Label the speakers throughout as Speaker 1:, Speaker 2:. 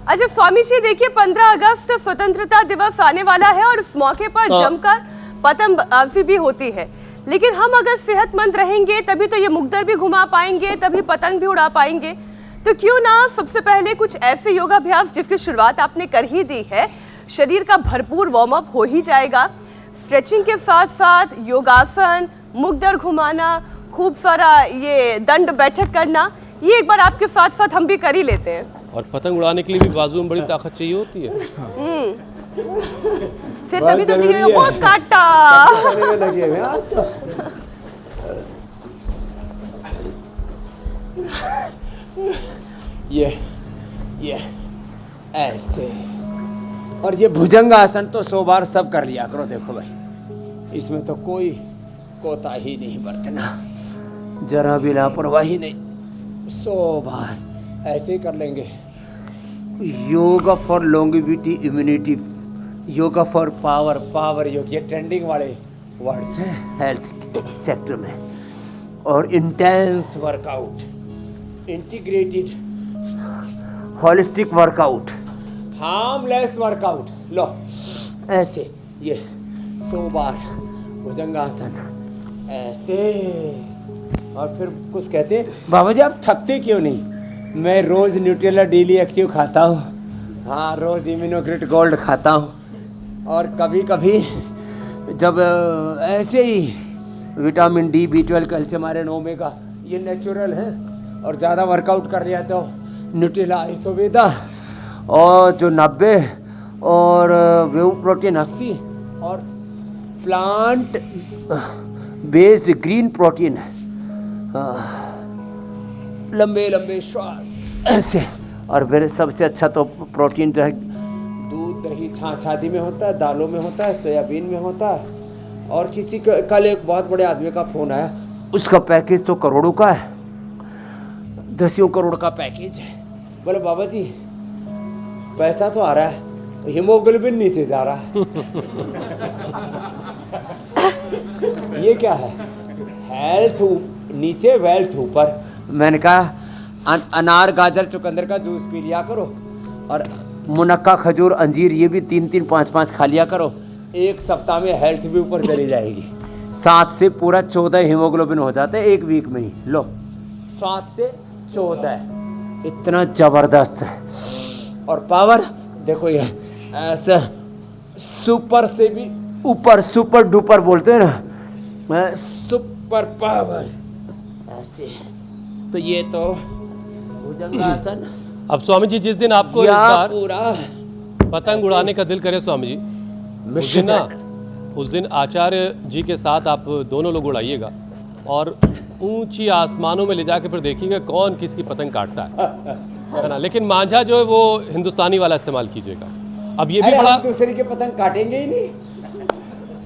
Speaker 1: अच्छा स्वामी जी देखिए 15 अगस्त स्वतंत्रता दिवस आने वाला है और इस मौके पर जमकर पतंगबाजी भी होती है, लेकिन हम अगर सेहतमंद रहेंगे तभी तो ये मुग्दर भी घुमा पाएंगे, तभी पतंग भी उड़ा पाएंगे। तो क्यों ना सबसे पहले कुछ ऐसे योगाभ्यास जिसकी शुरुआत आपने कर ही दी है, शरीर का भरपूर वार्म अप हो ही जाएगा। स्ट्रेचिंग के साथ साथ योगासन, मुग्दर घुमाना, खूब सारा ये दंड बैठक करना, ये एक बार आपके साथ साथ हम भी कर ही लेते हैं।
Speaker 2: और पतंग उड़ाने के लिए भी बाजू में बड़ी ताकत चाहिए होती है।
Speaker 1: फिर तभी तो दिए वो काटा
Speaker 3: ये ऐसे, और ये भुजंग आसन तो 100 बार सब कर लिया करो। देखो भाई, इसमें तो कोई कोताही नहीं बरतना, जरा भी लापरवाही नहीं, 100 बार ऐसे ही कर लेंगे। Yoga for longevity, immunity, yoga for power, power योग, ये ट्रेंडिंग वाले वर्ड्स हैं हेल्थ सेक्टर में। और intense workout, integrated holistic workout, harmless workout. लो ऐसे ये 100 बार भुजंगासन ऐसे। और फिर कुछ कहते हैं बाबा जी आप थकते क्यों नहीं? मैं रोज़ न्यूट्रेला डेली एक्टिव खाता हूँ, हाँ रोज़ इम्यूनोग्रिट गोल्ड खाता हूँ, और कभी कभी जब ऐसे ही vitamin D, B12, calcium, iron, omega ये नेचुरल है, और ज़्यादा वर्कआउट कर लिया तो न्यूट्रेला आइसोवेदा और जो 90 और वेव प्रोटीन 80 और प्लांट बेस्ड ग्रीन प्रोटीन, लंबे लंबे श्वास ऐसे। और फिर सबसे अच्छा तो प्रोटीन जो है दूध, दही, छाछ आदि में होता है, दालों में होता है, सोयाबीन में होता है। और किसी का कल एक बहुत बड़े आदमी का फोन आया, उसका पैकेज तो करोड़ों का है, 10 करोड़ का पैकेज है। बोले बाबा जी पैसा तो आ रहा है, हीमोग्लोबिन नीचे जा रहा है। ये क्या है? हेल्थ नीचे, वेल्थ ऊपर। मैंने कहा अनार, गाजर, चुकंदर का जूस पी लिया करो, और मुनक्का, खजूर, अंजीर ये भी 3-3, 5-5 खा लिया करो। 1 सप्ताह में हेल्थ भी ऊपर चली जाएगी। 7 से पूरा 14 हीमोग्लोबिन हो जाता है 1 वीक में ही। लो 7 से 14, इतना जबरदस्त है। और पावर देखो, ये ऐसा सुपर से भी ऊपर, सुपर डुपर बोलते हैं ना, सुपर पावर ऐसे। तो ये तो भुजंगासन।
Speaker 2: अब स्वामी जी जिस दिन आपको इस बार
Speaker 3: पूरा
Speaker 2: पतंग उड़ाने का दिल करे स्वामी जी, उस दिन आचार्य जी के साथ आप दोनों लोग उड़ाइएगा, और ऊंची आसमानों में ले जाके फिर देखिएगा कौन किसकी पतंग काटता है ना। लेकिन मांझा जो है वो हिंदुस्तानी वाला इस्तेमाल कीजिएगा। अब ये भी बड़ा,
Speaker 3: दूसरे की पतंग काटेंगे ही नहीं।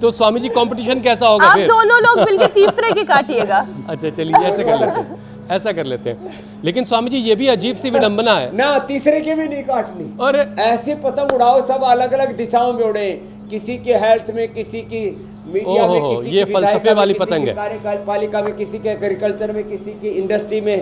Speaker 2: तो स्वामी जी कंपटीशन कैसा होगा
Speaker 1: आप
Speaker 2: फिर?
Speaker 1: दोनों लोग मिलकर तीसरे की काटिएगा।
Speaker 2: अच्छा चलिए ऐसे कर लेते हैं, ऐसा कर लेते हैं। लेकिन स्वामी जी ये भी अजीब सी विडंबना है
Speaker 3: ना, तीसरे की भी नहीं काटनी।
Speaker 2: और
Speaker 3: ऐसे पतंग उड़ाओ, सब अलग अलग दिशाओं में उड़े, किसी के हेल्थ में, किसी की मीडिया में, किसी
Speaker 2: ये
Speaker 3: की
Speaker 2: फलसफे वाली पतंग है।
Speaker 3: कार्यपालिका में, किसी के एग्रीकल्चर में, किसी की इंडस्ट्री में,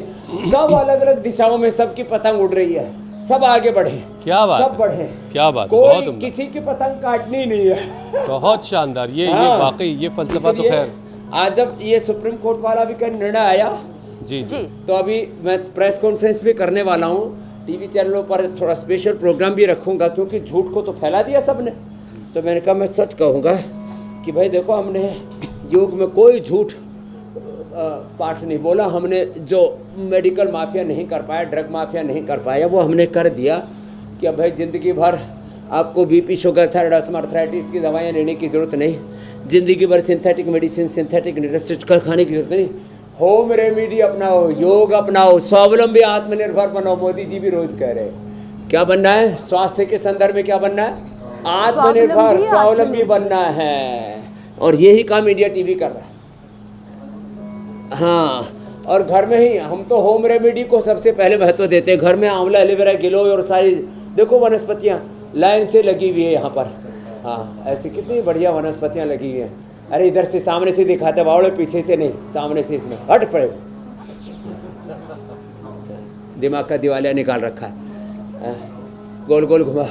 Speaker 3: सब अलग अलग दिशाओं में सबकी पतंग उड़ रही है। सब आगे बढ़े,
Speaker 2: क्या बात,
Speaker 3: सब बढ़े,
Speaker 2: क्या बात,
Speaker 3: कोई
Speaker 2: बहुत उम्दा,
Speaker 3: किसी की पतंग काटनी नहीं है।
Speaker 2: बहुत शानदार। ये वाकई ये फलसफा तो खैर।
Speaker 3: आज जब ये सुप्रीम कोर्ट वाला भी कहीं निर्णय आया
Speaker 2: जी जी,
Speaker 3: तो अभी मैं प्रेस कॉन्फ्रेंस भी करने वाला हूँ, टीवी चैनलों पर थोड़ा स्पेशल प्रोग्राम भी रखूंगा, क्योंकि झूठ को तो फैला दिया सबने। तो मैंने कहा मैं सच कहूँगा कि भाई देखो, हमने योग में कोई झूठ पाठ नहीं बोला। हमने जो मेडिकल माफिया नहीं कर पाया, ड्रग माफिया नहीं कर पाया, वो हमने कर दिया। कि अब भाई ज़िंदगी भर आपको BP, sugar, thyroid, asthma, arthritis की दवाइयाँ लेने की ज़रूरत नहीं। ज़िंदगी भर सिंथेटिक मेडिसिन, सिंथेटिक इंडस्ट्री खाने की जरूरत नहीं। होम रेमेडी अपनाओ, योग अपनाओ, स्वावलंबी आत्मनिर्भर बनो। मोदी जी भी रोज कह रहे हैं क्या बनना है, स्वास्थ्य के संदर्भ में क्या बनना है, आत्मनिर्भर, स्वावलंबी बनना है। और यही काम इंडिया टीवी कर रहा है। हाँ, और घर में ही हम तो होम रेमेडी को सबसे पहले महत्व देते हैं। घर में आंवला, एलोवेरा, गिलोय और सारी देखो वनस्पतियाँ लाइन से लगी हुई है यहाँ पर। हाँ, ऐसी कितनी बढ़िया वनस्पतियाँ लगी हुई हैं। अरे इधर से सामने से दिखाते बावड़े, पीछे से नहीं, सामने से। इसमें हट पड़े, दिमाग का दिवालिया निकाल रखा है। गोल गोल घुमा।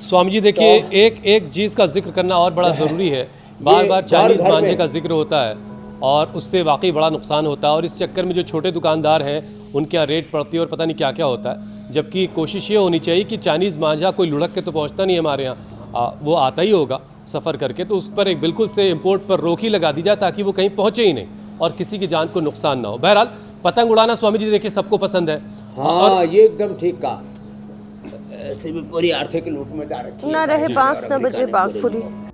Speaker 2: स्वामी जी देखिए, एक एक चीज़ का जिक्र करना और बड़ा ज़रूरी है। बार बार चाइनीज़
Speaker 3: घर
Speaker 2: मांझे
Speaker 3: में-
Speaker 2: का जिक्र होता है और उससे वाकई बड़ा नुकसान होता है, और इस चक्कर में जो छोटे दुकानदार हैं उनके यहाँ रेट पड़ती है और पता नहीं क्या क्या होता है। जबकि कोशिश ये होनी चाहिए कि चाइनीज़ मांझा कोई लुढ़क के तो पहुँचता नहीं है हमारे यहाँ, वो आता ही होगा सफ़र करके, तो उस पर एक बिल्कुल से इम्पोर्ट पर रोक ही लगा दी जाए ताकि वो कहीं पहुँचे ही नहीं और किसी की जान को नुकसान ना हो। बहरहाल पतंग उड़ाना स्वामी जी देखिए सबको पसंद है।
Speaker 3: हाँ, ये एकदम ठीक कहा। ऐसे भी पूरी आर्थिक लूट मचा रखी है।
Speaker 1: ना रहे
Speaker 3: चाइना और
Speaker 1: बांस न
Speaker 3: अमेरिका
Speaker 1: बजे
Speaker 3: ने
Speaker 1: बांसुरी।
Speaker 3: पूरे